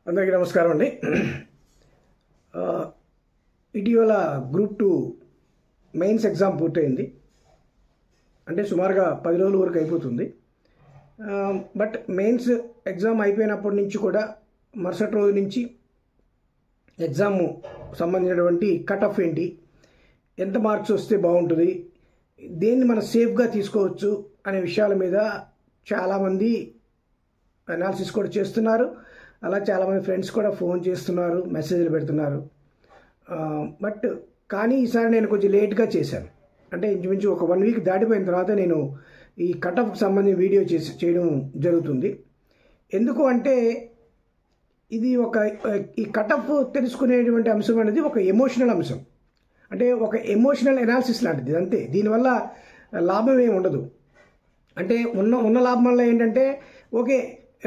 అందరికీ నమస్కారం అండి. ఇటీవల గ్రూప్ 2 మెయిన్స్ ఎగ్జామ్ పూర్తయింది. అంటే సుమారుగా 10 రోజుల వరకు అయిపోతుంది. బట్ మెయిన్స్ ఎగ్జామ్ అయిపోయినప్పటి నుంచి కూడా మరుసటి రోజు నుంచి ఎగ్జామ్ సంబంధించినటువంటి కట్ ఆఫ్ ఏంటి, ఎంత మార్క్స్ వస్తే బాగుంటుంది, దేన్ని మనం సేఫ్గా తీసుకోవచ్చు అనే విషయాల మీద చాలామంది అనాలిసిస్ కూడా చేస్తున్నారు. అలా చాలామంది ఫ్రెండ్స్ కూడా ఫోన్ చేస్తున్నారు, మెసేజ్లు పెడుతున్నారు. బట్ కానీ ఈసారి నేను కొంచెం లేట్గా చేశాను. అంటే ఇంచుమించు ఒక 1 వీక్ దాటిపోయిన తర్వాత నేను ఈ కట్ ఆఫ్కి సంబంధించి వీడియో చేయడం జరుగుతుంది. ఎందుకు అంటే ఇది ఈ కట్ ఆఫ్ తెలుసుకునేటువంటి అంశం అనేది ఒక ఎమోషనల్ అంశం. అంటే ఒక ఎమోషనల్ అనాలిసిస్ లాంటిది, అంతే. దీనివల్ల లాభం ఏమి ఉండదు. అంటే ఉన్న లాభం వల్ల ఏంటంటే, ఓకే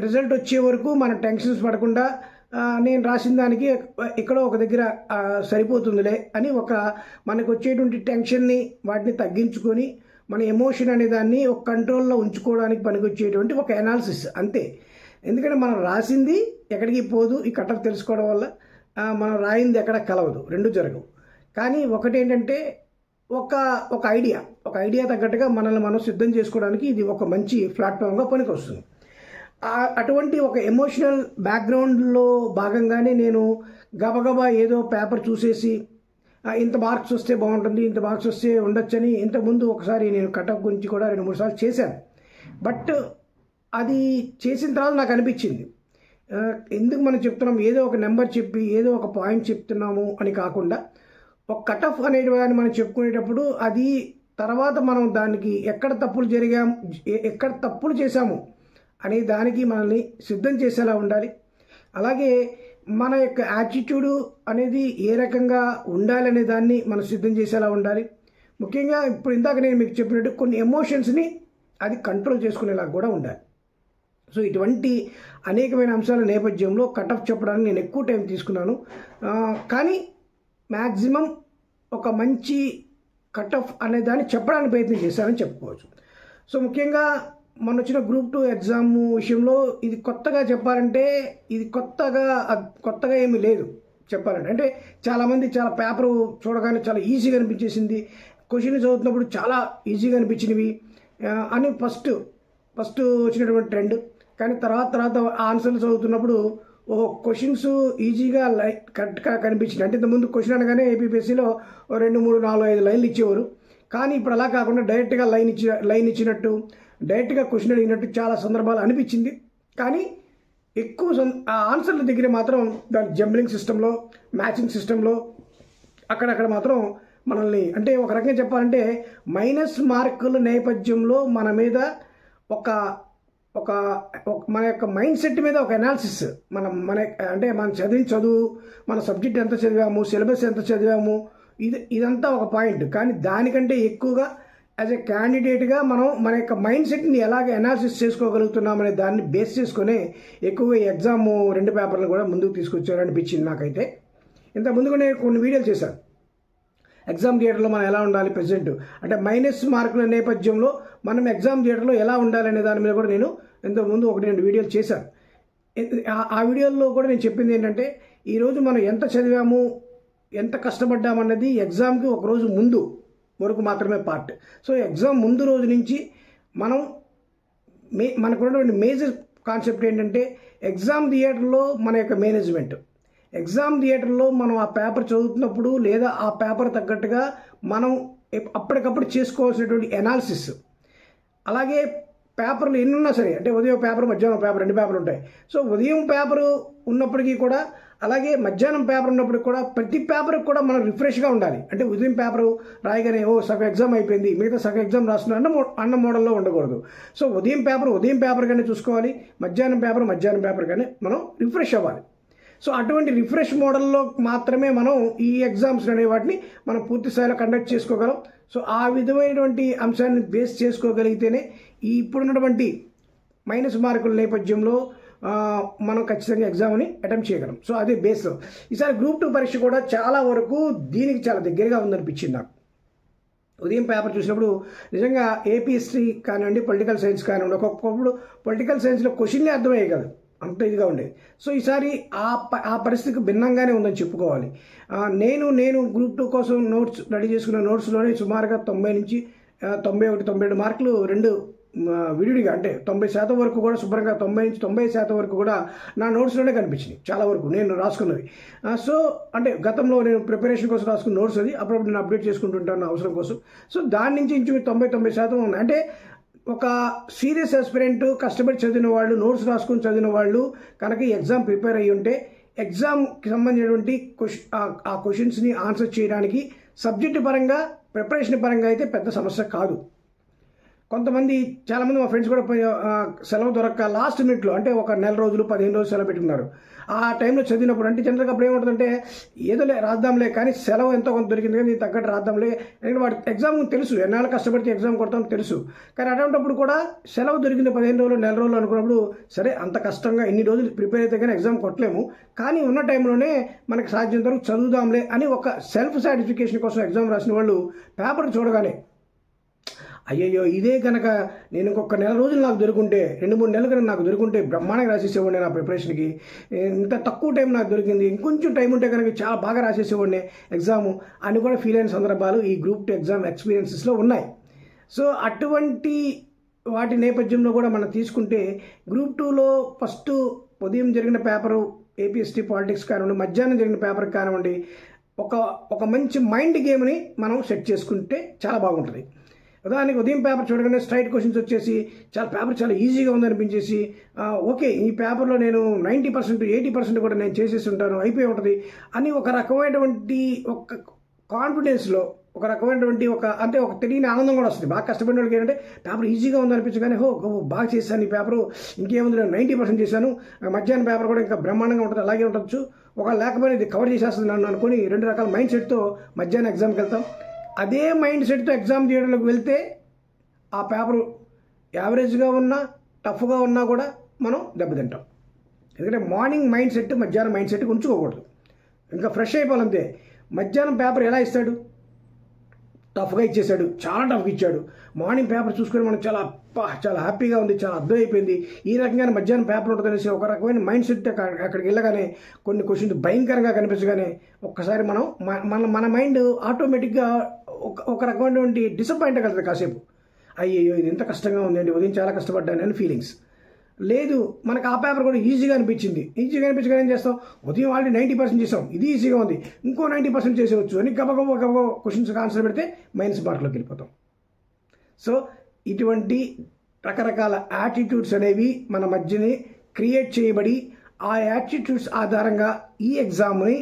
రిజల్ట్ వచ్చే వరకు మన టెన్షన్స్ పడకుండా నేను రాసిన దానికి ఎక్కడో ఒక దగ్గర సరిపోతుందిలే అని మనకు వచ్చేటువంటి టెన్షన్ని వాటిని తగ్గించుకొని మన ఎమోషన్ అనే దాన్ని ఒక కంట్రోల్లో ఉంచుకోవడానికి పనికొచ్చేటువంటి ఒక అనాలిసిస్, అంతే. ఎందుకంటే మనం రాసింది ఎక్కడికి పోదు. ఈ కట్ ఆఫ్ తెలుసుకోవడం వల్ల మనం రాయింది ఎక్కడ కలవదు, రెండు జరగవు. కానీ ఒకటేంటంటే ఒక ఐడియా తగ్గట్టుగా మనల్ని మనం సిద్ధం చేసుకోవడానికి ఇది ఒక మంచి ప్లాట్ఫామ్గా పనికొస్తుంది. అటువంటి ఒక ఎమోషనల్ బ్యాక్గ్రౌండ్లో భాగంగానే నేను గబగబా ఏదో పేపర్ చూసేసి ఇంత మార్క్స్ వస్తే బాగుంటుంది, ఇంత మార్క్స్ వస్తే ఉండొచ్చని ఇంతకుముందు ఒకసారి నేను కటప్ గురించి కూడా 2-3 సార్లు చేశాను. బట్ అది చేసిన తర్వాత నాకు అనిపించింది, ఎందుకు మనం చెప్తున్నాం, ఏదో ఒక నెంబర్ చెప్పి ఏదో ఒక పాయింట్ చెప్తున్నాము అని కాకుండా ఒక కట్ ఆఫ్ అనేటివాన్ని మనం చెప్పుకునేటప్పుడు అది తర్వాత మనం దానికి ఎక్కడ తప్పులు చేశాము అనే దానికి మనల్ని సిద్ధం చేసేలా ఉండాలి. అలాగే మన యొక్క యాటిట్యూడ్ అనేది ఏ రకంగా ఉండాలనే దాన్ని మనం సిద్ధం చేసేలా ఉండాలి. ముఖ్యంగా ఇప్పుడు ఇందాక నేను మీకు చెప్పినట్టు కొన్ని ఎమోషన్స్ని అది కంట్రోల్ చేసుకునేలా కూడా ఉండాలి. సో ఇటువంటి అనేకమైన అంశాల నేపథ్యంలో కట్ ఆఫ్ చెప్పడానికి నేను ఎక్కువ టైం తీసుకున్నాను. కానీ మ్యాక్సిమం ఒక మంచి కట్ ఆఫ్ అనే దాన్ని చెప్పడానికి ప్రయత్నం చేశానని చెప్పుకోవచ్చు. సో ముఖ్యంగా మొన్న వచ్చిన గ్రూప్ 2 ఎగ్జామ్ విషయంలో ఇది కొత్తగా చెప్పాలంటే ఇది కొత్తగా ఏమీ లేదు చెప్పాలంటే. అంటే చాలామంది చాలా పేపర్ చూడగానే చాలా ఈజీగా అనిపించేసింది, క్వశ్చన్ చదువుతున్నప్పుడు చాలా ఈజీగా అనిపించినవి అని ఫస్ట్ వచ్చినటువంటి ట్రెండ్. కానీ తర్వాత ఆన్సర్లు చదువుతున్నప్పుడు క్వశ్చన్స్ ఈజీగా కరెక్ట్గా కనిపించింది. అంటే ఇంతకుముందు క్వశ్చన్ అనగానే ఏపీపీఎస్సీలో 2, 3, 4, 5 లైన్లు ఇచ్చేవారు. కానీ ఇప్పుడు అలా కాకుండా డైరెక్ట్గా లైన్ ఇచ్చినట్టు, డైరెక్ట్గా క్వశ్చన్ అడిగినట్టు చాలా సందర్భాలు అనిపించింది. కానీ ఎక్కువ ఆన్సర్ల దగ్గర మాత్రం దాని జంబ్లింగ్ సిస్టంలో, మ్యాచింగ్ సిస్టంలో అక్కడక్కడ మాత్రం మనల్ని, అంటే ఒక రకంగా చెప్పాలంటే మైనస్ మార్కుల నేపథ్యంలో మన మీద మన యొక్క మైండ్ సెట్ మీద ఒక అనాలిసిస్, అంటే మనం చదువు, మన సబ్జెక్ట్ ఎంత చదివాము, సిలబస్ ఎంత చదివాము, ఇదంతా ఒక పాయింట్. కానీ దానికంటే ఎక్కువగా యాజ్ ఎ క్యాండిడేట్గా మనం మన యొక్క మైండ్ సెట్ని ఎలాగ అనాలిసిస్ చేసుకోగలుగుతున్నామనే దాన్ని బేస్ చేసుకునే ఎక్కువగా ఈ ఎగ్జామ్ 2 పేపర్లు కూడా ముందుకు తీసుకొచ్చారనిపించింది నాకైతే. ఇంతకుముందు కూడా నేను కొన్ని వీడియోలు చేశాను, ఎగ్జామ్ థియేటర్లో మనం ఎలా ఉండాలి ప్రజెంట్, అంటే మైనస్ మార్కుల నేపథ్యంలో మనం ఎగ్జామ్ థియేటర్లో ఎలా ఉండాలి అనే దాని మీద కూడా నేను ఇంతకుముందు 1-2 వీడియోలు చేశాను. ఆ వీడియోల్లో కూడా నేను చెప్పింది ఏంటంటే, ఈరోజు మనం ఎంత చదివాము, ఎంత కష్టపడ్డామన్నది ఎగ్జామ్కి ఒక రోజు ముందు వరకు మాత్రమే పార్ట్. సో ఎగ్జామ్ ముందు రోజు నుంచి మనకున్నటువంటి మేజర్ కాన్సెప్ట్ ఏంటంటే, ఎగ్జామ్ థియేటర్లో మన యొక్క మేనేజ్మెంట్, ఎగ్జామ్ థియేటర్లో మనం ఆ పేపర్ చదువుతున్నప్పుడు లేదా ఆ పేపర్ తగ్గట్టుగా మనం అప్పటికప్పుడు చేసుకోవాల్సినటువంటి అనాలిసిస్. అలాగే పేపర్లు ఎన్ని ఉన్నా సరే, అంటే ఉదయం పేపర్, మధ్యాహ్నం పేపర్, 2 పేపర్లు ఉంటాయి. సో ఉదయం పేపరు ఉన్నప్పటికీ కూడా, అలాగే మధ్యాహ్నం పేపర్ ఉన్నప్పటికీ కూడా ప్రతి పేపర్కి కూడా మనం రిఫ్రెష్గా ఉండాలి. అంటే ఉదయం పేపరు రాయగానే సగం ఎగ్జామ్ అయిపోయింది, మిగతా సగం ఎగ్జామ్ రాస్తున్నా అన్న మోడల్లో ఉండకూడదు. సో ఉదయం పేపర్ కానీ చూసుకోవాలి, మధ్యాహ్నం పేపర్ కానీ మనం రిఫ్రెష్ అవ్వాలి. సో అటువంటి రిఫ్రెష్ మోడల్లో మాత్రమే మనం ఈ ఎగ్జామ్స్ అనే వాటిని మనం పూర్తి స్థాయిలో కండక్ట్ చేసుకోగలం. సో ఆ విధమైనటువంటి అంశాన్ని బేస్ చేసుకోగలిగితేనే ఈ ఇప్పుడున్నటువంటి మైనస్ మార్కుల నేపథ్యంలో మనం ఖచ్చితంగా ఎగ్జామ్ని అటెంప్ట్ చేయగలం. సో అదే బేస్లో ఈసారి గ్రూప్ 2 పరీక్ష కూడా చాలా వరకు దీనికి చాలా దగ్గరగా ఉందనిపించింది నాకు. ఉదయం పేపర్ చూసినప్పుడు నిజంగా ఏపీ హిస్టరీ కానివ్వండి, పొలిటికల్ సైన్స్ కానివ్వండి, ఒక్కొక్కప్పుడు పొలిటికల్ సైన్స్లో క్వశ్చన్లే అర్థమయ్యాయి కాదు. అంత ఇదిగా ఉండేది. సో ఈసారి ఆ పరిస్థితికి భిన్నంగానే ఉందని చెప్పుకోవాలి. నేను గ్రూప్ 2 కోసం నోట్స్ రెడీ చేసుకున్న నోట్స్లోనే సుమారుగా 90 నుంచి 91, 92 మార్కులు రెండు విడివిడిగా, అంటే 90% వరకు కూడా శుభ్రంగా 90 నుంచి 90% వరకు కూడా నా నోట్స్లోనే కనిపించినాయి చాలా వరకు నేను రాసుకున్నవి. సో అంటే గతంలో నేను ప్రిపరేషన్ కోసం రాసుకున్న నోట్స్ అది అప్పుడప్పుడు నేను అప్డేట్ చేసుకుంటుంటాను నా అవసరం కోసం. సో దాని నుంచి ఇంచు 90% ఉన్నాయి. అంటే ఒక సీరియస్ ఆస్పిరెంట్ కష్టపడి చదివిన వాళ్ళు, నోట్స్ రాసుకొని చదివిన వాళ్ళు కనుక ఈ ఎగ్జామ్ ప్రిపేర్ అయ్యి ఉంటే ఎగ్జామ్కి సంబంధించినటువంటి ఆ క్వశ్చన్స్ని ఆన్సర్ చేయడానికి సబ్జెక్టు పరంగా ప్రిపరేషన్ పరంగా అయితే పెద్ద సమస్య కాదు. కొంతమంది చాలామంది మా ఫ్రెండ్స్ కూడా సెలవు దొరక్క లాస్ట్ మినిట్లో, అంటే ఒక నెల రోజులు 15 రోజులు సెలవు పెట్టుకున్నారు. ఆ టైంలో చదివినప్పుడు అంటే జనరల్గా అప్పుడు ఏముంటుందంటే ఏదోలే రాద్దాంలే, కానీ సెలవు ఎంతో కొంత దొరికింది కానీ తగ్గట్టు రాద్దాంలే, ఎందుకంటే వాడి ఎగ్జామ్ తెలుసు ఎన్నాళ్ళు కష్టపడితే ఎగ్జామ్ కొడతాం తెలుసు. కానీ అటువంటిప్పుడు కూడా సెలవు దొరికింది 15 రోజులు నెల రోజులు అనుకున్నప్పుడు సరే అంత కష్టంగా ఇన్ని రోజులు ప్రిపేర్ అయితే కానీ ఎగ్జామ్ కొట్టలేము, కానీ ఉన్న టైంలోనే మనకి సాధ్యం వరకు చదువుదాంలే అని ఒక సెల్ఫ్ సాటిస్ఫికేషన్ కోసం ఎగ్జామ్ రాసిన వాళ్ళు పేపర్ చూడగానే అయ్యయ్యో ఇదే కనుక నేను ఇంకొక నెల రోజులు నాకు దొరుకుంటే, 2-3 నెలలు కనుక నాకు దొరుకుంటే బ్రహ్మాండంగా రాసేసేవాడిని నా ప్రిపరేషన్కి. ఇంత తక్కువ టైం నాకు దొరికింది, ఇంకొంచెం టైం ఉంటే కనుక చాలా బాగా రాసేసేవాడిని ఎగ్జాము అని కూడా ఫీల్ అయిన సందర్భాలు ఈ గ్రూప్ 2 ఎగ్జామ్ ఎక్స్పీరియన్సెస్లో ఉన్నాయి. సో అటువంటి వాటి నేపథ్యంలో కూడా మనం తీసుకుంటే గ్రూప్ 2లో ఫస్ట్ ఉదయం జరిగిన పేపరు ఏపీఎస్టీ పాలిటిక్స్ కానివ్వండి, మధ్యాహ్నం జరిగిన పేపర్ కానివ్వండి, ఒక మంచి మైండ్ గేమ్ని మనం సెట్ చేసుకుంటే చాలా బాగుంటుంది. ఉదాహరణకి ఉదయం పేపర్ చూడగానే స్ట్రైట్ క్వశ్చన్స్ వచ్చేసి పేపర్ చాలా ఈజీగా ఉందనిపించేసి ఓకే ఈ పేపర్లో నేను 90%, 80% కూడా నేను చేసేసి ఉంటాను, అయిపోయి ఉంటుంది అని ఒక రకమైనటువంటి ఒక కాన్ఫిడెన్స్లో, ఒక రకమైనటువంటి అంటే ఒక తెలియని ఆనందం కూడా వస్తుంది. బాగా కష్టపడిన వాళ్ళకి ఏంటంటే పేపర్ ఈజీగా ఉందనిపించగానే బాగా చేశాను ఈ పేపరు, ఇంకేముంది నేను 90% చేశాను, మధ్యాహ్నం పేపర్ కూడా ఇంకా బ్రహ్మాండంగా ఉంటుంది, అలాగే ఉండొచ్చు, ఒక లేకపోయినా ఇది కవర్ చేసేస్తుంది నన్ను అనుకుని 2 రకాల మైండ్ సెట్తో మధ్యాహ్నం ఎగ్జామ్కి వెళ్తాం. అదే మైండ్ సెట్తో ఎగ్జామ్ చేయడంలోకి వెళ్తే ఆ పేపరు యావరేజ్గా ఉన్నా టఫ్గా ఉన్నా కూడా మనం దెబ్బతింటాం. ఎందుకంటే మార్నింగ్ మైండ్ సెట్ మధ్యాహ్నం మైండ్ సెట్కి ఉంచుకోకూడదు, ఇంకా ఫ్రెష్ అయిపోవాలంతే. మధ్యాహ్నం పేపర్ ఎలా ఇస్తాడు, టఫ్గా ఇచ్చేసాడు, చాలా టఫ్గా ఇచ్చాడు. మార్నింగ్ పేపర్ చూసుకొని మనం చాలా హ్యాపీగా ఉంది, చాలా అర్థమైపోయింది, ఈ రకంగానే మధ్యాహ్నం పేపర్ ఉంటుంది అనేసి ఒక రకమైన మైండ్ సెట్ అక్కడికి వెళ్ళగానే కొన్ని క్వశ్చన్స్ భయంకరంగా కనిపించగానే ఒక్కసారి మన మైండ్ ఆటోమేటిక్గా ఒక రకమైనటువంటి డిసప్పాయింట్ అవుతుంది కాసేపు. అయ్యో ఇది ఎంత కష్టంగా ఉందండి, ఉదయం చాలా కష్టపడ్డాను అని ఫీలింగ్స్. లేదు మనకు ఆ పేపర్ కూడా ఈజీగా అనిపించగానే ఏం చేస్తాం, ఉదయం ఆల్రెడీ 90% చేసాం, ఇది ఈజీగా ఉంది, ఇంకో 90% చేసేవచ్చు అని గబగబ క్వశ్చన్స్కి ఆన్సర్ పెడితే మైనస్ మార్కులోకి వెళ్ళిపోతాం. సో ఇటువంటి రకరకాల యాటిట్యూడ్స్ అనేవి మన మధ్యనే క్రియేట్ చేయబడి ఆ యాటిట్యూడ్స్ ఆధారంగా ఈ ఎగ్జామ్ని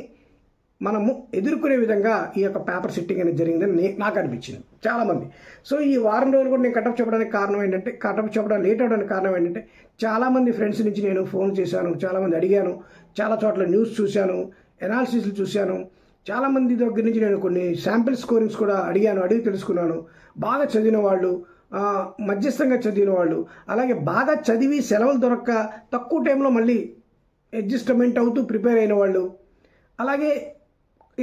మనము ఎదుర్కొనే విధంగా ఈ యొక్క పేపర్ సెట్టింగ్ అనేది జరిగిందని నాకు అనిపించింది చాలామంది. సో ఈ వారం రోజులు కూడా నేను కటప్ చెప్పడానికి కారణం ఏంటంటే, కటప్ చెప్పడం లేట్ అవడానికి కారణం ఏంటంటే, చాలామంది ఫ్రెండ్స్ నుంచి నేను ఫోన్ చేశాను, చాలామంది అడిగాను, చాలా చోట్ల న్యూస్ చూశాను, ఎనాలిసిస్లు చూశాను, చాలామంది దగ్గర నుంచి నేను కొన్ని శాంపిల్ స్కోరింగ్స్ కూడా అడిగి తెలుసుకున్నాను. బాగా చదివిన వాళ్ళు, మధ్యస్థంగా చదివిన వాళ్ళు, అలాగే బాగా చదివి సెలవులు దొరక్క తక్కువ టైంలో మళ్ళీ అడ్జస్ట్మెంట్ అవుతూ ప్రిపేర్ అయిన వాళ్ళు, అలాగే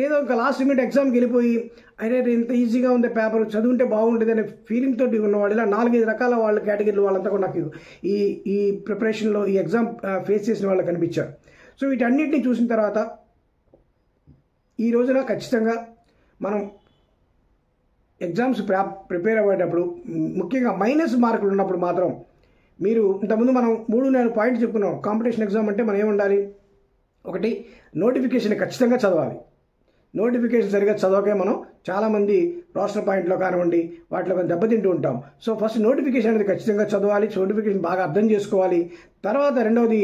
ఏదో ఒక లాస్ట్ మినిట్ ఎగ్జామ్కి వెళ్ళిపోయి అరే ఇంత ఈజీగా ఉంది పేపర్ చదువుంటే బాగుంటుంది అనే ఫీలింగ్ తోటి ఉన్నవాళ్ళు, ఇలా 4-5 రకాల వాళ్ళ కేటగిరీలు వాళ్ళంతా కూడా నాకు ఈ ప్రిపరేషన్లో ఈ ఎగ్జామ్ ఫేస్ చేసిన వాళ్ళు కనిపించారు. సో వీటన్నిటిని చూసిన తర్వాత ఈ రోజున ఖచ్చితంగా మనం ఎగ్జామ్స్ ప్రిపేర్ అయ్యేటప్పుడు ముఖ్యంగా మైనస్ మార్కులు ఉన్నప్పుడు మాత్రం మీరు ఇంతకుముందు మనం 3-4 పాయింట్లు చెప్పుకున్నాం. కాంపిటీషన్ ఎగ్జామ్ అంటే మనం ఏముండాలి, ఒకటి నోటిఫికేషన్ ఖచ్చితంగా చదవాలి. నోటిఫికేషన్ సరిగ్గా చదవకే మనం చాలామంది రోస్టర్ పాయింట్లో కానివ్వండి వాటిలో కొంచెం దెబ్బతింటూ ఉంటాం. సో ఫస్ట్ నోటిఫికేషన్ అనేది ఖచ్చితంగా చదవాలి, నోటిఫికేషన్ బాగా అర్థం చేసుకోవాలి. తర్వాత రెండవది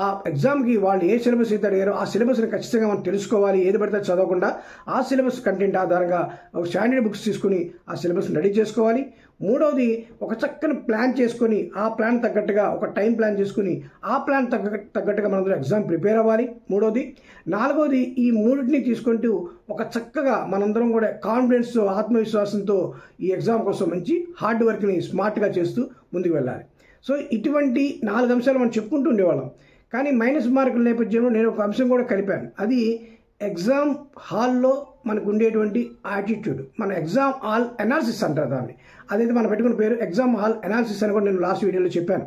ఆ ఎగ్జామ్కి వాళ్ళు ఏ సిలబస్ అయితే అడిగారో ఆ సిలబస్ని ఖచ్చితంగా మనం తెలుసుకోవాలి. ఏది పడితే చదవకుండా ఆ సిలబస్ కంటెంట్ ఆధారంగా ఒక స్టాండర్డ్ బుక్స్ తీసుకుని ఆ సిలబస్ని రెడీ చేసుకోవాలి. మూడవది ఒక చక్కని ప్లాన్ చేసుకొని ఆ ప్లాన్ తగ్గట్టుగా ఒక టైం ప్లాన్ చేసుకుని ఆ ప్లాన్ తగ్గట్టుగా మనందరూ ఎగ్జామ్ ప్రిపేర్ అవ్వాలి. మూడవది. నాలుగవది ఈ మూడింటిని తీసుకుంటూ ఒక చక్కగా మనందరం కూడా కాన్ఫిడెన్స్తో ఆత్మవిశ్వాసంతో ఈ ఎగ్జామ్ కోసం మంచి హార్డ్ వర్క్ని స్మార్ట్గా చేస్తూ ముందుకు వెళ్ళాలి. సో ఇటువంటి 4 అంశాలు మనం చెప్పుకుంటూ ఉండేవాళ్ళం. కానీ మైనస్ మార్కుల నేపథ్యంలో నేను ఒక అంశం కూడా కలిపాను. అది ఎగ్జామ్ హాల్లో మనకు ఉండేటువంటి యాటిట్యూడ్. మన ఎగ్జామ్ హాల్ అనాలిసిస్ అంటారు దాన్ని. అదైతే మనం పెట్టుకున్న పేరు ఎగ్జామ్ హాల్ అనాలిసిస్ అని కూడా నేను లాస్ట్ వీడియోలో చెప్పాను.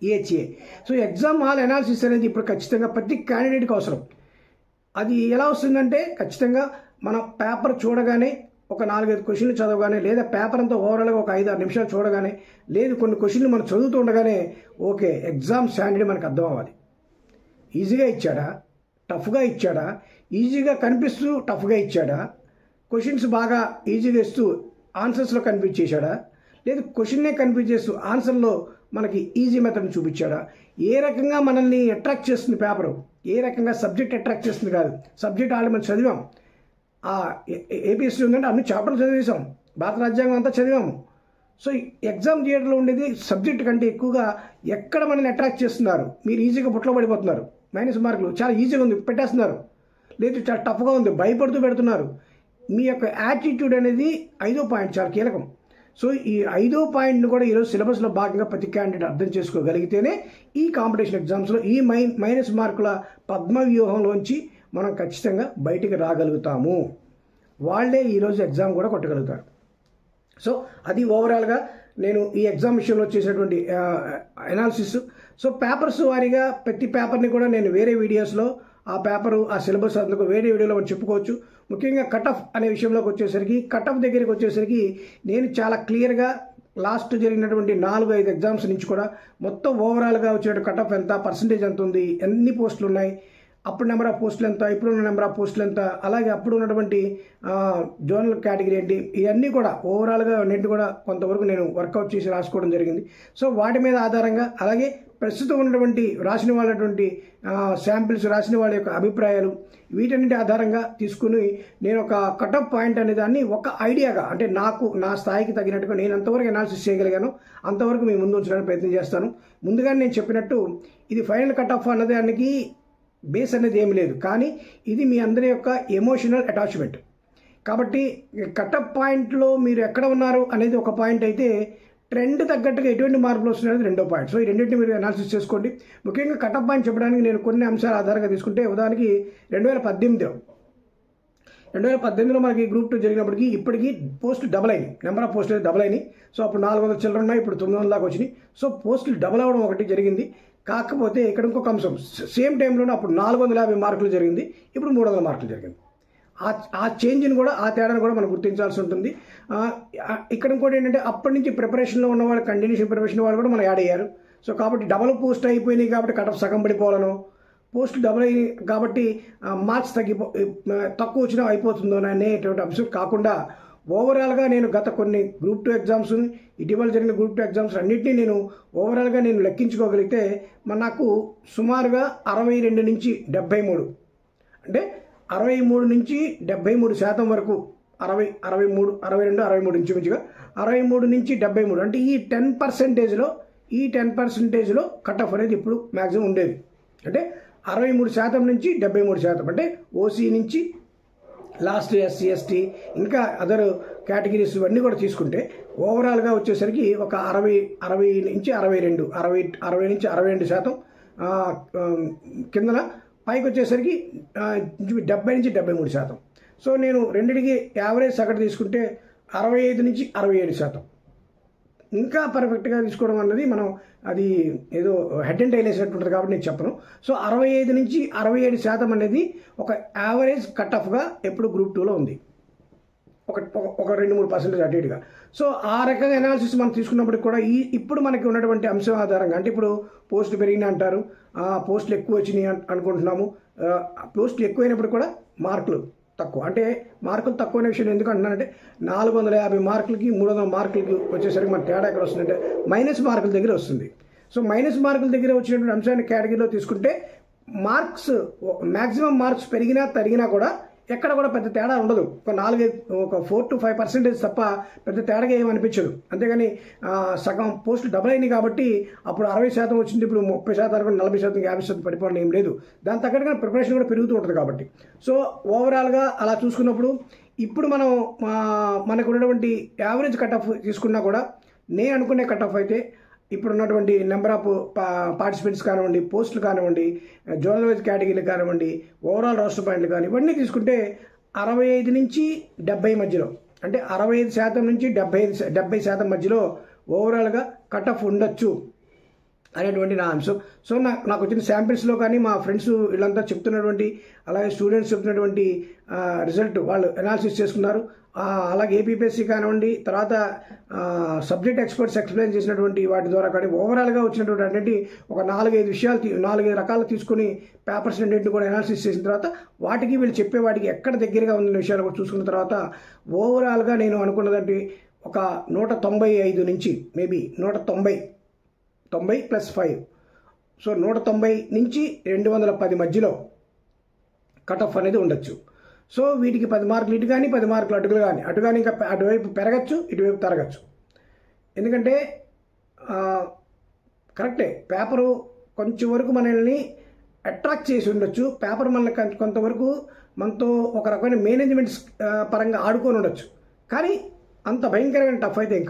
EHA. So exam hall analysis అనేది ఇప్పుడు ఖచ్చితంగా ప్రతి క్యాండిడేట్కి అవసరం. అది ఎలా వస్తుందంటే ఖచ్చితంగా మనం పేపర్ చూడగానే ఒక 4-5 క్వశ్చన్లు చదవగానే, లేదా పేపర్ అంతా ఓవరాల్గా ఒక 5-6 నిమిషాలు చూడగానే, లేదు కొన్ని క్వశ్చన్లు మనం చదువుతూ ఉండగానే ఓకే ఎగ్జామ్ స్టాండర్డ్ మనకు అర్థం అవ్వాలి. ఈజీగా ఇచ్చాడా, టఫ్గా ఇచ్చాడా, ఈజీగా కనిపిస్తూ టఫ్గా ఇచ్చాడా, క్వశ్చన్స్ బాగా ఈజీగా ఇస్తూ ఆన్సర్స్లో కనిపించేశాడా, లేదు క్వశ్చన్నే కనిపించేస్తూ ఆన్సర్లో మనకి ఈజీ మెథడ్ని చూపించాడా, ఏ రకంగా మనల్ని అట్రాక్ట్ చేస్తుంది పేపరు, ఏ రకంగా సబ్జెక్ట్ అట్రాక్ట్ చేస్తుంది కాదు. సబ్జెక్ట్ ఆల్రెడీ మనం చదివాం, ఏపీఎస్సీ ఉందంటే అన్ని చాప్టర్లు చదివేసాం, భారత రాజ్యాంగం అంతా చదివాము. సో ఎగ్జామ్ థియేటర్లో ఉండేది సబ్జెక్ట్ కంటే ఎక్కువగా ఎక్కడ మనల్ని అట్రాక్ట్ చేస్తున్నారు, మీరు ఈజీగా బుట్లో పడిపోతున్నారు, మైనస్ మార్కులు చాలా ఈజీగా ఉంది పెట్టేస్తున్నారు, లేదు చాలా టఫ్గా ఉంది భయపడుతూ పెడుతున్నారు. మీ యొక్క యాటిట్యూడ్ అనేది 5వ పాయింట్ చాలా కీలకం. సో ఈ 5వ పాయింట్ను కూడా ఈరోజు సిలబస్లో భాగంగా ప్రతి క్యాండిడేట్ అర్థం చేసుకోగలిగితేనే ఈ కాంపిటీషన్ ఎగ్జామ్స్లో ఈ మైనస్ మార్కుల పద్మవ్యూహంలోంచి మనం ఖచ్చితంగా బయటికి రాగలుగుతాము. వాళ్ళే ఈరోజు ఎగ్జామ్ కూడా కొట్టగలుగుతారు. సో అది ఓవరాల్గా నేను ఈ ఎగ్జామ్ విషయంలో చేసినటువంటి అనాలిసిస్. సో పేపర్స్ వారీగా ప్రతి పేపర్ని కూడా నేను వేరే వీడియోస్లో ఆ పేపరు ఆ సిలబస్ అందుకు వేరే వీడియోలో మనం చెప్పుకోవచ్చు. ముఖ్యంగా కట్ ఆఫ్ అనే విషయంలోకి వచ్చేసరికి, కట్ ఆఫ్ దగ్గరికి వచ్చేసరికి నేను చాలా క్లియర్గా లాస్ట్ జరిగినటువంటి 4-5 ఎగ్జామ్స్ నుంచి కూడా మొత్తం ఓవరాల్గా వచ్చినట్టు కట్ ఆఫ్ ఎంత, పర్సంటేజ్ ఎంత ఉంది, ఎన్ని పోస్టులు ఉన్నాయి, అప్పుడు నెంబర్ ఆఫ్ పోస్టులు ఎంత, ఇప్పుడున్న నెంబర్ ఆఫ్ పోస్టులు ఎంత, అలాగే అప్పుడు ఉన్నటువంటి జోనల్ కేటగిరీ ఏంటి, ఇవన్నీ కూడా ఓవరాల్గా అన్నింటి కూడా కొంతవరకు నేను వర్కౌట్ చేసి రాసుకోవడం జరిగింది. సో వాటి మీద ఆధారంగా, అలాగే ప్రస్తుతం ఉన్నటువంటి రాసిన వాళ్ళటువంటి శాంపిల్స్, రాసిన వాళ్ళ యొక్క అభిప్రాయాలు, వీటన్నిటి ఆధారంగా తీసుకుని నేను ఒక కటప్ పాయింట్ అనే దాన్ని ఒక ఐడియాగా, అంటే నాకు నా స్థాయికి తగినట్టుగా నేను ఎంతవరకు అనాలిసిస్ చేయగలిగానో అంతవరకు మేము ముందు ఉంచడానికి ప్రయత్నం చేస్తాను. ముందుగా నేను చెప్పినట్టు ఇది ఫైనల్ కట్ ఆఫ్ అన్నది దానికి బేస్ అనేది ఏమి లేదు, కానీ ఇది మీ అందరి యొక్క ఎమోషనల్ అటాచ్మెంట్. కాబట్టి కటప్ పాయింట్లో మీరు ఎక్కడ ఉన్నారు అనేది ఒక పాయింట్ అయితే, ట్రెండ్ తగ్గట్టుగా ఎటువంటి మార్పులు వస్తున్నాయనేది రెండో పాయింట్. సో ఈ రెండింటిని మీరు అనాలిసిస్ చేసుకోండి. ముఖ్యంగా కటప్ పాయింట్ చెప్పడానికి నేను కొన్ని అంశాల ఆధారంగా తీసుకుంటే, ఉదాహరణకి 2018లో మనకి గ్రూప్ 2 జరిగినప్పటికీ ఇప్పటికీ పోస్టులు డబుల్ అయినాయి, నెంబర్ ఆఫ్ పోస్టులు డబుల్ అయినాయి. సో అప్పుడు 400 చిల్లర ఉన్నాయి, ఇప్పుడు 900 దాకా వచ్చినాయి. సో పోస్టులు డబుల్ అవ్వడం ఒకటి జరిగింది. కాకపోతే ఇక్కడ ఇంకొక అంశం, సేమ్ టైంలోనే అప్పుడు 450 మార్కులు జరిగింది, ఇప్పుడు 300 మార్కులు జరిగింది. ఆ చేంజ్ని కూడా, ఆ తేడాను కూడా మనం గుర్తించాల్సి ఉంటుంది. ఇక్కడ ఇంకోటి ఏంటంటే, అప్పటి నుంచి ప్రిపరేషన్లో ఉన్న వాళ్ళు, కంటిన్యూషన్ ప్రిపరేషన్ వాళ్ళు కూడా మనం యాడ్ అయ్యారు. సో కాబట్టి డబుల్ పోస్ట్ అయిపోయినాయి కాబట్టి కట్ ఆఫ్ సగం పడిపోవాలను, పోస్ట్ డబుల్ అయ్యి కాబట్టి మార్క్స్ తక్కువ వచ్చినా అయిపోతుందో అనేటువంటి అంశం కాకుండా, ఓవరాల్గా నేను గత కొన్ని గ్రూప్ 2 ఎగ్జామ్స్, ఇటీవల జరిగిన గ్రూప్ 2 ఎగ్జామ్స్ అన్నింటినీ నేను ఓవరాల్గా నేను లెక్కించుకోగలిగితే నాకు సుమారుగా 62 నుంచి 73, అంటే 63 నుంచి 73% వరకు, 62, 63 ఇంచుమించుగా 63 నుంచి 73, అంటే ఈ 10%లో కట్ ఆఫ్ అనేది ఇప్పుడు మ్యాక్సిమం ఉండేది. అంటే 63% నుంచి 73%, అంటే ఓసీ నుంచి లాస్ట్ SC ST ఇంకా అదర్ కేటగిరీస్ ఇవన్నీ కూడా తీసుకుంటే ఓవరాల్గా వచ్చేసరికి ఒక 60 నుంచి 62, 60 నుంచి 62% కిందన, పైకి వచ్చేసరికి 70 నుంచి 73%. సో నేను రెండింటికి యావరేజ్ సగటు తీసుకుంటే 65 నుంచి 67%. ఇంకా పర్ఫెక్ట్గా తీసుకోవడం అన్నది మనం అది ఏదో హెడ్ అండ్ టైల్ వేసినట్టు ఉంటుంది కాబట్టి నేను చెప్పను. సో 65 నుంచి 67% అనేది ఒక యావరేజ్ కట్ ఆఫ్గా ఎప్పుడు గ్రూప్ 2లో ఉంది, ఒక 2-3% అటు ఇటుగా. సో ఆ రకంగా అనాలిసిస్ మనం తీసుకున్నప్పటికి కూడా ఇప్పుడు మనకి ఉన్నటువంటి అంశం ఆధారంగా, అంటే ఇప్పుడు పోస్టులు పెరిగినాయి అంటారు, పోస్టులు ఎక్కువ వచ్చినాయి అనుకుంటున్నాము. పోస్టులు ఎక్కువైనప్పుడు కూడా మార్కులు తక్కువ, అంటే మార్కులు తక్కువైన విషయం ఎందుకు అంటున్నానంటే, 450 మార్కులకి 300 మార్కులకి వచ్చేసరికి మన తేడా ఎక్కడ వస్తుందంటే మైనస్ మార్కుల దగ్గర వస్తుంది. సో మైనస్ మార్కుల దగ్గర వచ్చినటువంటి అంశాన్ని కేటగిరీలో తీసుకుంటే మార్క్స్ మ్యాక్సిమం మార్క్స్ పెరిగినా తరిగినా కూడా ఎక్కడ కూడా పెద్ద తేడా ఉండదు, ఒక 4 to 5% తప్ప పెద్ద తేడాగా ఏమనిపించదు. అంతేగాని సగం పోస్టులు డబుల్ అయినాయి కాబట్టి అప్పుడు 60% వచ్చింది, ఇప్పుడు 30%, 40%, 50% పడిపోవడం ఏం లేదు. దాని తగ్గట్టుగా ప్రిపరేషన్ కూడా పెరుగుతూ ఉంటుంది కాబట్టి. సో ఓవరాల్గా అలా చూసుకున్నప్పుడు ఇప్పుడు మనకు ఉన్నటువంటి యావరేజ్ కట్ ఆఫ్ తీసుకున్నా కూడా, నేను అనుకునే కట్ ఆఫ్ అయితే ఇప్పుడున్నటువంటి నెంబర్ ఆఫ్ పార్టిసిపెంట్స్ కానివ్వండి, పోస్టులు కానివ్వండి, జోనల్ వైజ్ కేటగిరీలు కానివ్వండి, ఓవరాల్ రోస్టర్ పాయింట్లు కానీ ఇవన్నీ తీసుకుంటే 65 నుంచి 70 మధ్యలో, అంటే 65% నుంచి 70% మధ్యలో ఓవరాల్గా కట్ ఆఫ్ ఉండొచ్చు అనేటువంటి నా అంశం. సో నాకు వచ్చిన శాంపిల్స్లో కానీ మా ఫ్రెండ్స్ వీళ్ళంతా చెప్తున్నటువంటి, అలాగే స్టూడెంట్స్ చెప్తున్నటువంటి రిజల్ట్ వాళ్ళు అనాలిసిస్ చేసుకున్నారు. అలాగే ఏపీపీఎస్సీ కానివ్వండి, తర్వాత సబ్జెక్ట్ ఎక్స్పర్ట్స్ ఎక్స్ప్లెయిన్ చేసినటువంటి వాటి ద్వారా కానీ ఓవరాల్గా వచ్చినటువంటి అన్నింటి ఒక 4-5 రకాలు తీసుకుని పేపర్స్ అన్నింటిని కూడా అనాలిసిస్ చేసిన తర్వాత వాటికి వీళ్ళు చెప్పే వాటికి ఎక్కడ దగ్గరగా ఉన్న విషయాలు కూడా చూసుకున్న తర్వాత ఓవరాల్గా నేను అనుకున్నదంటే ఒక 195 నుంచి మేబీ 190 + 5, సో 190 నుంచి 210 మధ్యలో కట్ ఆఫ్ అనేది ఉండొచ్చు. సో వీటికి 10 మార్కులు ఇటు కానీ 10 మార్కులు అటులు కానీ ఇంకా అటువైపు పెరగచ్చు, ఇటువైపు తరగచ్చు. ఎందుకంటే కరెక్టే, పేపరు కొంచెం వరకు మనల్ని అట్రాక్ట్ చేసి ఉండొచ్చు. పేపర్ మనల్ని కొంతవరకు మనతో ఒక రకమైన మేనేజ్మెంట్ పరంగా ఆడుకొని ఉండొచ్చు. కానీ అంత భయంకరమైన టఫ్ అయితే ఏం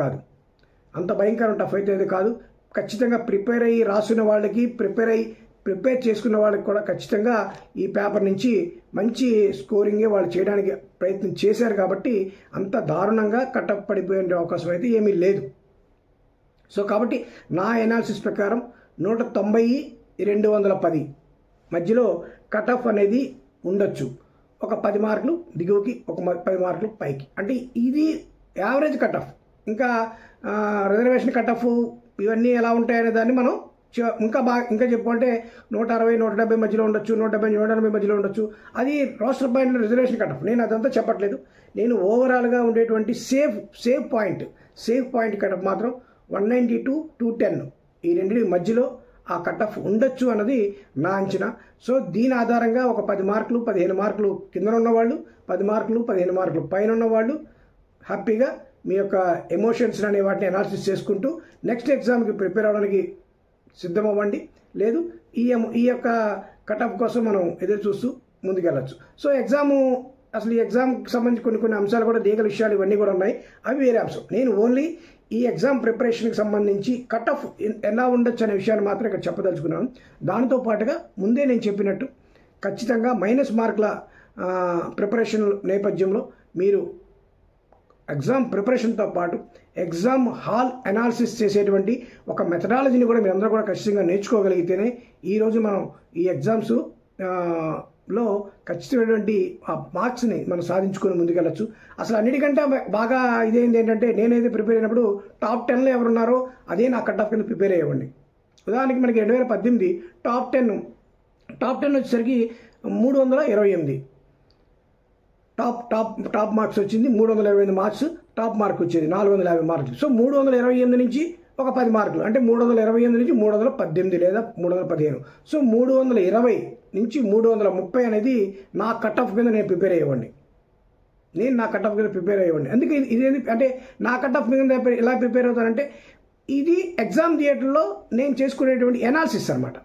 కాదు, ఖచ్చితంగా ప్రిపేర్ అయ్యి రాసిన వాళ్ళకి, ప్రిపేర్ చేసుకున్న వాళ్ళకి కూడా ఖచ్చితంగా ఈ పేపర్ నుంచి మంచి స్కోరింగే వాళ్ళు చేయడానికి ప్రయత్నం చేశారు. కాబట్టి అంత దారుణంగా కట్టప్ పడిపోయే అవకాశం అయితే ఏమీ లేదు. సో కాబట్టి నా ఎనాలిసిస్ ప్రకారం 190-210 మధ్యలో కట్ ఆఫ్ అనేది ఉండొచ్చు. ఒక 10 మార్కులు దిగువకి, ఒక 10 మార్కులు పైకి. అంటే ఇది యావరేజ్ కట్ ఆఫ్. ఇంకా రిజర్వేషన్ కట్ ఆఫ్ ఇవన్నీ ఎలా ఉంటాయనే దాన్ని మనం ఇంకా చెప్పుకుంటే 160-170 మధ్యలో ఉండొచ్చు, 170-180 మధ్యలో ఉండొచ్చు. అది roster point reservation cut off. నేను అదంతా చెప్పట్లేదు. నేను ఓవరాల్గా ఉండేటువంటి సేఫ్ పాయింట్ కట్ ఆఫ్ మాత్రం 190-210 ఈ రెండింటి మధ్యలో ఆ కట్ ఆఫ్ ఉండొచ్చు అన్నది నా అంచనా. సో దీని ఆధారంగా ఒక 10 మార్కులు 15 మార్కులు కింద ఉన్నవాళ్ళు, 10 మార్కులు 15 మార్కులు పైన ఉన్నవాళ్ళు హ్యాపీగా మీ యొక్క ఎమోషన్స్ అనే వాటిని అనాలిసిస్ చేసుకుంటూ నెక్స్ట్ ఎగ్జామ్కి ప్రిపేర్ అవ్వడానికి సిద్ధమవ్వండి. లేదు ఈ యొక్క కట్ ఆఫ్ కోసం మనం ఎదురు చూస్తూ ముందుకెళ్ళచ్చు. సో అసలు ఈ ఎగ్జామ్కి సంబంధించి కొన్ని అంశాలు కూడా, లీగల్ విషయాలు ఇవన్నీ కూడా ఉన్నాయి. అవి వేరే అంశం. నేను ఓన్లీ ఈ ఎగ్జామ్ ప్రిపరేషన్కి సంబంధించి కట్ ఆఫ్ ఎలా ఉండొచ్చు అనే విషయాన్ని మాత్రం ఇక్కడ చెప్పదలుచుకున్నాను. దానితో పాటుగా ముందే నేను చెప్పినట్టు ఖచ్చితంగా మైనస్ మార్కుల ప్రిపరేషన్ నేపథ్యంలో మీరు ఎగ్జామ్ ప్రిపరేషన్తో పాటు ఎగ్జామ్ హాల్ అనాలిసిస్ చేసేటువంటి ఒక మెథడాలజీని కూడా మీరందరూ కూడా ఖచ్చితంగా నేర్చుకోగలిగితేనే ఈరోజు మనం ఈ ఎగ్జామ్స్ లో ఖచ్చితమైనటువంటి ఆ మార్క్స్ని మనం సాధించుకొని ముందుకెళ్ళచ్చు. అసలు అన్నిటికంటే బాగా ఇదేంటి ఏంటంటే, నేనైతే ప్రిపేర్ అయినప్పుడు టాప్ 10లో ఎవరున్నారో అదే నా కట్ ఆఫ్ కింద ప్రిపేర్ అయ్యేవాడిని. ఉదాహరణకి మనకి 2018 టాప్ 10 వచ్చేసరికి 328 టాప్ మార్క్స్ వచ్చింది. 328 మార్క్స్ టాప్ మార్క్ వచ్చేది, 450 మార్కులు. సో 328 నుంచి ఒక 10 మార్కులు అంటే 328 నుంచి 318 లేదా 315. సో 320 నుంచి 330 అనేది నా కట్ ఆఫ్ కింద నేను ప్రిపేర్ అయ్యేవాడిని. అందుకే ఇదేంటి అంటే నా కట్ ఆఫ్ మీద ఎలా ప్రిపేర్ అవుతానంటే, ఇది ఎగ్జామ్ థియేటర్లో నేను చేసుకునేటువంటి ఎనాలిసిస్ అనమాట.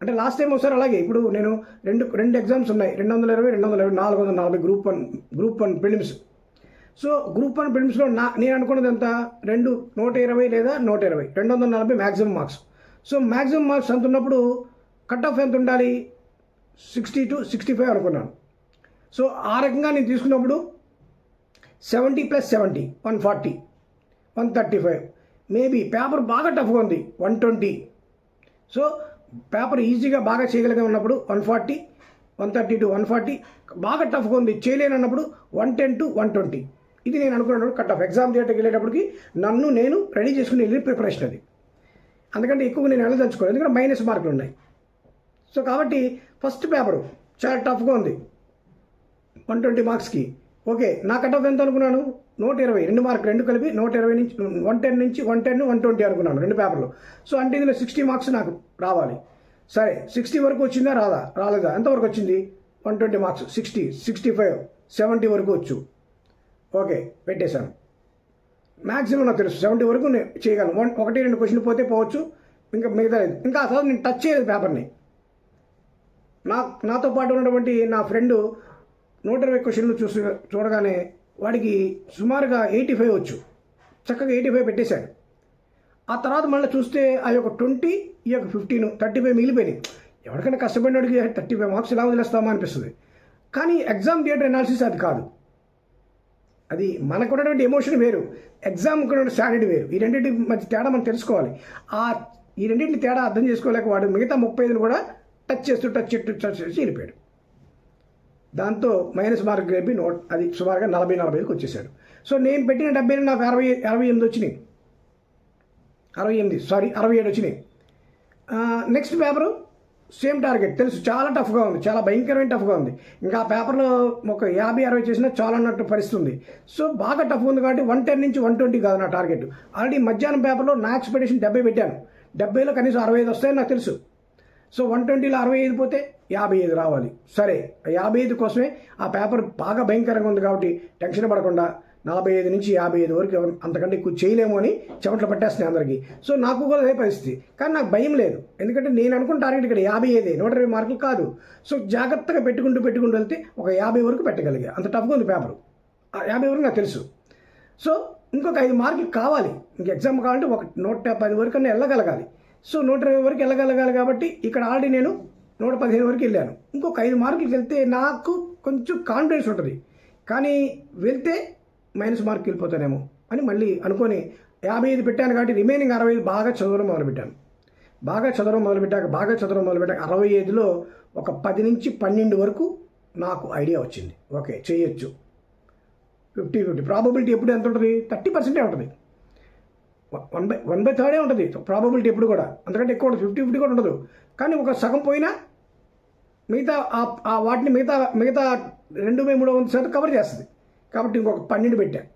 అంటే లాస్ట్ టైం ఒకసారి అలాగే, ఇప్పుడు నేను రెండు ఎగ్జామ్స్ ఉన్నాయి, 220, 440 గ్రూప్ 1 ప్రిలిమ్స్. సో గ్రూప్ 1 ప్రిలిమ్స్లో నేను అనుకున్నది ఎంత, 120 లేదా 120, 240 maximum marks. So maximum marks అంత ఉన్నప్పుడు కట్ ఆఫ్ ఎంత ఉండాలి, 60-65 అనుకున్నాను. సో ఆ రకంగా నేను తీసుకున్నప్పుడు 70 + 70 140, 135. మేబీ పేపర్ బాగా టఫ్గా ఉంది 120. సో పేపర్ ఈజీగా బాగా చేయగలిగే ఉన్నప్పుడు 140, 130-140. బాగా టఫ్గా ఉంది చేయలేనన్నప్పుడు 110-120. ఇది నేను అనుకున్నప్పుడు కట్ ఆఫ్. ఎగ్జామ్ థియేటర్కి వెళ్ళేటప్పటికి నేను రెడీ చేసుకుని వెళ్ళి ప్రిపరేషన్ అది. అందుకంటే ఎక్కువ నేను వెళ్ళదలుచుకోలేదు, ఎందుకంటే మైనస్ మార్కులు ఉన్నాయి. సో కాబట్టి ఫస్ట్ పేపరు చాలా టఫ్గా ఉంది 120 మార్క్స్కి. ఓకే, నా కట్ ఆఫ్ ఎంత అనుకున్నాను, 120, 2 మార్కులు 2 కలిపి 120 నుంచి 110 నుంచి 110, 120 అనుకున్నాను 2 పేపర్లు. సో అంటే ఇందులో 60 మార్క్స్ నాకు రావాలి. సరే 60 వరకు వచ్చిందా రాలేదా, ఎంతవరకు వచ్చింది, 120 మార్క్స్, 60, 65, 70 వరకు వచ్చు. ఓకే పెట్టేశాను. మ్యాక్సిమం నాకు తెలుసు 70 వరకు నేను చేయగలను. 1-2 క్వశ్చన్లు పోతే పోవచ్చు, ఇంకా మిగతా లేదు. ఇంకా అసలు నేను టచ్ చేయలేదు పేపర్ని. నాతో పాటు ఉన్నటువంటి నా ఫ్రెండ్ 120 క్వశ్చన్లు చూడగానే వాడికి సుమారుగా 85 వచ్చు, చక్కగా 85 పెట్టేశాడు. ఆ తర్వాత మళ్ళీ చూస్తే ఆ యొక్క 20, ఈ యొక్క 15, 35 మిగిలిపోయినాయి. ఎవరికైనా కష్టపడినడికి 35 మార్క్స్ ఎలా వదిలేస్తామా అనిపిస్తుంది. కానీ ఎగ్జామ్ థియేటర్ అనాలిసిస్ అది కాదు. అది మనకు ఉన్నటువంటి ఎమోషన్ వేరు, ఎగ్జామ్కి ఉన్నటువంటి శానిటీ వేరు. ఈ రెండింటి మధ్య తేడా మనం తెలుసుకోవాలి. ఆ ఈ రెండింటిని తేడా అర్థం చేసుకోలేక వాడు మిగతా 35ని కూడా టచ్ చేసి వెళ్ళిపోయాడు. దాంతో మైనస్ మార్క్ కలిపి అది సుమారుగా 40-45కి వచ్చేసాడు. సో నేను పెట్టిన 70 నాకు 68 వచ్చినాయి, 67 వచ్చినాయి. నెక్స్ట్ పేపరు సేమ్ టార్గెట్ తెలుసు, చాలా టఫ్గా ఉంది, చాలా భయంకరమైన టఫ్గా ఉంది. ఇంకా ఆ పేపర్లో ఒక 50-60 చేసినా చాలా అన్నట్టు పరిస్థితి ఉంది. సో బాగా టఫ్ ఉంది కాబట్టి 110 నుంచి 120 కాదు నా టార్గెట్. ఆల్రెడీ మధ్యాహ్నం పేపర్లో నా ఎక్స్పెక్టేషన్ 70 పెట్టాను, 70లో కనీసం 65 వస్తాయని నాకు తెలుసు. సో 120లో 65 పోతే 55 రావాలి. సరే 55 కోసమే ఆ పేపర్ బాగా భయంకరంగా ఉంది కాబట్టి టెన్షన్ పడకుండా 45 నుంచి 55 వరకు అంతకంటే ఎక్కువ చేయలేము అని చెమటలు పట్టేస్తున్నాయి అందరికీ. సో నాకు కూడా అదే పరిస్థితి, కానీ నాకు భయం లేదు, ఎందుకంటే నేను అనుకున్న టార్గెట్ ఇక్కడ 55, 120 మార్కులు కాదు. సో జాగ్రత్తగా పెట్టుకుంటూ వెళ్తే ఒక 50 వరకు పెట్టగలిగా. అంత టఫ్గా ఉంది పేపర్, 50 వరకు నాకు తెలుసు. సో ఇంకొక 5 మార్కులు కావాలి, ఇంక ఎగ్జామ్ కావాలంటే ఒక 110 వరకు అన్నీ వెళ్ళగలగాలి. సో 120 వరకు వెళ్ళగలగాలి కాబట్టి ఇక్కడ ఆల్రెడీ నేను 115 వరకు వెళ్ళాను. ఇంకొక 5 మార్కులకి వెళ్తే నాకు కొంచెం కాన్ఫిడెన్స్ ఉంటుంది, కానీ వెళ్తే మైనస్ మార్క్ వెళ్ళిపోతానేమో అని మళ్ళీ అనుకొని 55 పెట్టాను కాబట్టి రిమైనింగ్ 65 బాగా చదవడం మొదలుపెట్టాను. బాగా చదవడం మొదలుపెట్టాక 65లో ఒక 10 నుంచి 12 వరకు నాకు ఐడియా వచ్చింది. ఓకే చేయొచ్చు, 50-50 ప్రాబబిలిటీ ఎప్పుడు ఎంత ఉంటుంది? 30% ఉంటుంది, 1/3 ఉంటుంది ప్రాబబిలిటీ ఎప్పుడు కూడా, అంతకంటే ఎక్కువ ఉంటుంది, 50-50 కూడా ఉండదు. కానీ ఒక సగం పోయినా మిగతా వాటిని మిగతా 2/3 కవర్ చేస్తుంది. కాబట్టి ఇంకొక 12 పెట్టాను,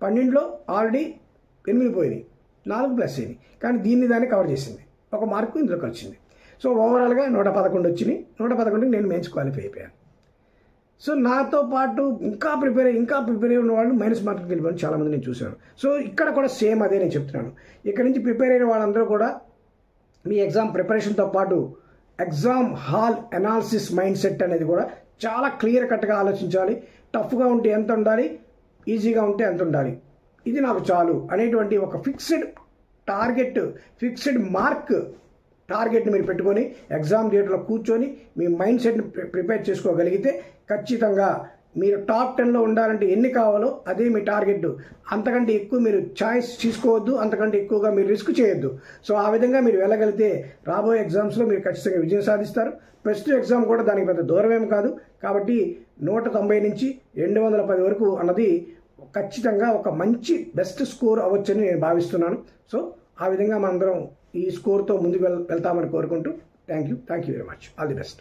12లో ఆల్రెడీ 8 పోయినాయి, 4 ప్లస్ అయినాయి, కానీ దాన్ని కవర్ చేసింది, ఒక మార్కు ఇందులోకి వచ్చింది. సో ఓవరాల్గా 111 వచ్చినాయి. 111కి నేను మెయిన్స్ క్వాలిఫై అయిపోయాను. సో నాతో పాటు ఇంకా ప్రిపేర్ అయిన వాళ్ళు మైనస్ మార్కుకి వెళ్ళిపోయిన చాలామంది నేను చూశాను. సో ఇక్కడ కూడా సేమ్ అదే నేను చెప్తున్నాను. ఇక్కడ నుంచి ప్రిపేర్ అయిన వాళ్ళందరూ కూడా మీ ఎగ్జామ్ ప్రిపరేషన్తో పాటు exam hall analysis mind set అనేది కూడా చాలా క్లియర్ కట్గా ఆలోచించాలి. టఫ్గా ఉంటే ఎంత ఉండాలి, ఈజీగా ఉంటే ఎంత ఉండాలి, ఇది నాకు చాలు అనేటువంటి ఒక ఫిక్స్డ్ టార్గెట్, ఫిక్స్డ్ మార్క్ టార్గెట్ని మీరు పెట్టుకొని ఎగ్జామ్ థియేటర్లో కూర్చొని మీ మైండ్ సెట్ని ప్రిపేర్ చేసుకోగలిగితే ఖచ్చితంగా మీరు టాప్ 10లో ఉండాలంటే ఎన్ని కావాలో అదే మీ టార్గెట్. అంతకంటే ఎక్కువ మీరు చాయిస్ తీసుకోవద్దు, అంతకంటే ఎక్కువగా మీరు రిస్క్ చేయొద్దు. సో ఆ విధంగా మీరు వెళ్ళగలిగితే రాబోయే ఎగ్జామ్స్లో మీరు ఖచ్చితంగా విజయం సాధిస్తారు. ప్రస్తుత ఎగ్జామ్ కూడా దానికి పెద్ద దూరమేం కాదు. కాబట్టి 190 నుంచి 210 వరకు అన్నది ఖచ్చితంగా ఒక మంచి బెస్ట్ స్కోర్ అవ్వచ్చని నేను భావిస్తున్నాను. సో ఆ విధంగా మనందరం ఈ స్కోర్తో ముందుకు వెళ్తామని కోరుకుంటూ thank you very much. All the best.